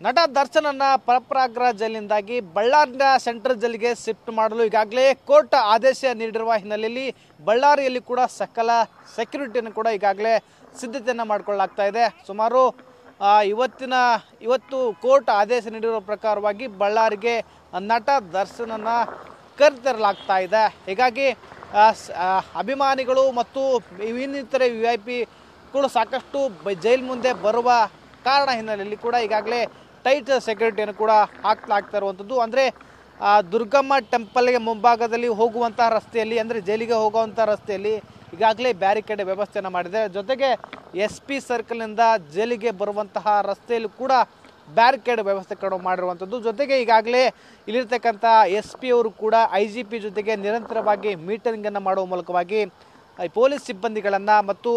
ನಟ ದರ್ಶನನ್ನ ಪರಪ್ರಾಗ್ರ ಜೈಲಿನಿಂದಾಗಿ ಬಳ್ಳಾರಿಯ ಸೆಂಟ್ರಲ್ ಜೈಲಿಗೆ ಶಿಫ್ಟ್ ಮಾಡಲು ಈಗಾಗಲೇ ಕೋರ್ಟ್ ಆದೇಶ ನೀಡಿರುವ ಹಿನ್ನೆಲೆಯಲ್ಲಿ ಬಳ್ಳಾರಿಯಲ್ಲಿ ಕೂಡ ಸಕಲ ಸೆಕ್ಯೂರಿಟಿಯನ್ನು ಕೂಡ ಈಗಾಗಲೇ ಸಿದ್ಧತೆಯನ್ನು ಮಾಡಿಕೊಳ್ಳಲಾಗ್ತಾ ಇದೆ. ಸುಮಾರು ಇವತ್ತು ಕೋರ್ಟ್ ಆದೇಶ ನೀಡಿರುವ ಪ್ರಕಾರವಾಗಿ ಬಳ್ಳಾರಿಗೆ ನಟ ದರ್ಶನನ್ನ ಕರೆತರಲಾಗ್ತಾ ಇದೆ. ಹೀಗಾಗಿ ಅಭಿಮಾನಿಗಳು ಮತ್ತು ಇನ್ನಿತರೆ VIP ಸಾಕಷ್ಟು ಜೈಲ್ ಮುಂದೆ ಬರುವ ಕಾರಣ ಹಿನ್ನೆಲೆಯಲ್ಲಿ ಕೂಡ ಈಗಾಗಲೇ ಟೈಟ್ ಸೆಕ್ಯೂರಿಟಿಯನ್ನು ಕೂಡ ಹಾಕ್ತಾ ಇರುವಂಥದ್ದು. ಅಂದರೆ ದುರ್ಗಮ್ಮ ಟೆಂಪಲ್ಗೆ ಮುಂಭಾಗದಲ್ಲಿ ಹೋಗುವಂತಹ ರಸ್ತೆಯಲ್ಲಿ, ಅಂದರೆ ಜೈಲಿಗೆ ಹೋಗುವಂಥ ರಸ್ತೆಯಲ್ಲಿ ಈಗಾಗಲೇ ಬ್ಯಾರಿಕೇಡ್ ವ್ಯವಸ್ಥೆಯನ್ನು ಮಾಡಿದೆ. ಜೊತೆಗೆ SP ಸರ್ಕಲ್ನಿಂದ ಜೈಲಿಗೆ ಬರುವಂತಹ ರಸ್ತೆಯಲ್ಲಿ ಕೂಡ ಬ್ಯಾರಿಕೇಡ್ ವ್ಯವಸ್ಥೆ ಮಾಡಿರುವಂಥದ್ದು. ಜೊತೆಗೆ ಈಗಾಗಲೇ ಇಲ್ಲಿರ್ತಕ್ಕಂಥ SP ಅವರು ಕೂಡ IGP ಜೊತೆಗೆ ನಿರಂತರವಾಗಿ ಮೀಟಿಂಗನ್ನು ಮಾಡುವ ಮೂಲಕವಾಗಿ ಪೊಲೀಸ್ ಸಿಬ್ಬಂದಿಗಳನ್ನು ಮತ್ತು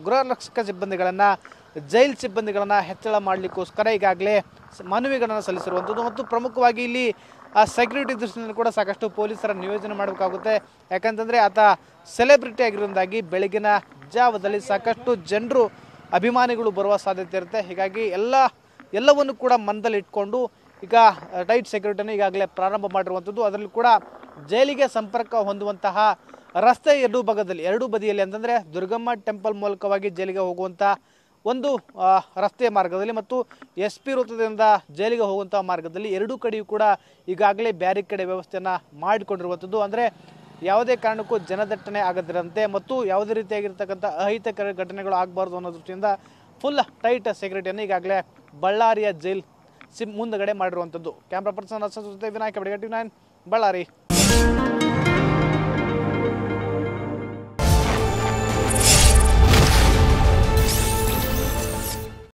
ಗೃಹರಕ್ಷಕ ಸಿಬ್ಬಂದಿಗಳನ್ನು, ಜೈಲ್ ಸಿಬ್ಬಂದಿಗಳನ್ನು ಹೆಚ್ಚಳ ಮಾಡಲಿಕ್ಕೋಸ್ಕರ ಈಗಾಗಲೇ ಮನವಿಗಳನ್ನು ಸಲ್ಲಿಸಿರುವಂಥದ್ದು. ಮತ್ತು ಪ್ರಮುಖವಾಗಿ ಇಲ್ಲಿ ಸೆಕ್ಯೂರಿಟಿ ದೃಷ್ಟಿಯಿಂದ ಕೂಡ ಸಾಕಷ್ಟು ಪೊಲೀಸರ ನಿಯೋಜನೆ ಮಾಡಬೇಕಾಗುತ್ತೆ. ಯಾಕಂತಂದರೆ ಆತ ಸೆಲೆಬ್ರಿಟಿ ಆಗಿರೋದಾಗಿ ಬೆಳಗಿನ ಜಾವದಲ್ಲಿ ಸಾಕಷ್ಟು ಜನರು, ಅಭಿಮಾನಿಗಳು ಬರುವ ಸಾಧ್ಯತೆ ಇರುತ್ತೆ. ಹೀಗಾಗಿ ಎಲ್ಲವನ್ನು ಕೂಡ ಮನದಲ್ಲಿ ಇಟ್ಕೊಂಡು ಈಗ ಟೈಟ್ ಸೆಕ್ಯೂರಿಟಿಯನ್ನು ಈಗಾಗಲೇ ಪ್ರಾರಂಭ ಮಾಡಿರುವಂಥದ್ದು. ಅದರಲ್ಲಿ ಕೂಡ ಜೈಲಿಗೆ ಸಂಪರ್ಕ ಹೊಂದುವಂತಹ ರಸ್ತೆ ಎರಡೂ ಬದಿಯಲ್ಲಿ, ಅಂತಂದರೆ ದುರ್ಗಮ್ಮ ಟೆಂಪಲ್ ಮೂಲಕವಾಗಿ ಜೈಲಿಗೆ ಹೋಗುವಂಥ ಒಂದು ರಸ್ತೆಯ ಮಾರ್ಗದಲ್ಲಿ ಮತ್ತು SP ವೃತ್ತದಿಂದ ಜೈಲಿಗೆ ಹೋಗುವಂಥ ಮಾರ್ಗದಲ್ಲಿ ಎರಡೂ ಕಡೆಯೂ ಕೂಡ ಈಗಾಗಲೇ ಬ್ಯಾರಿಕೇಡ್ ವ್ಯವಸ್ಥೆಯನ್ನು ಮಾಡಿಕೊಂಡಿರುವಂಥದ್ದು. ಅಂದರೆ ಯಾವುದೇ ಕಾರಣಕ್ಕೂ ಜನದಟ್ಟಣೆ ಆಗದಿರಂತೆ ಮತ್ತು ಯಾವುದೇ ರೀತಿಯಾಗಿರ್ತಕ್ಕಂಥ ಅಹಿತಕರ ಘಟನೆಗಳು ಆಗಬಾರ್ದು ಅನ್ನೋ ದೃಷ್ಟಿಯಿಂದ ಫುಲ್ ಟೈಟ್ ಸೆಕ್ಯೂರಿಟಿಯನ್ನು ಈಗಾಗಲೇ ಬಳ್ಳಾರಿಯ ಜೈಲ್ ಮುಂದಗಡೆ ಮಾಡಿರುವಂಥದ್ದು. ಕ್ಯಾಮ್ರಾ ಪರ್ಸನ್ ಜೊತೆ ವಿನಾಯಕ, TV9 ಬಳ್ಳಾರಿ.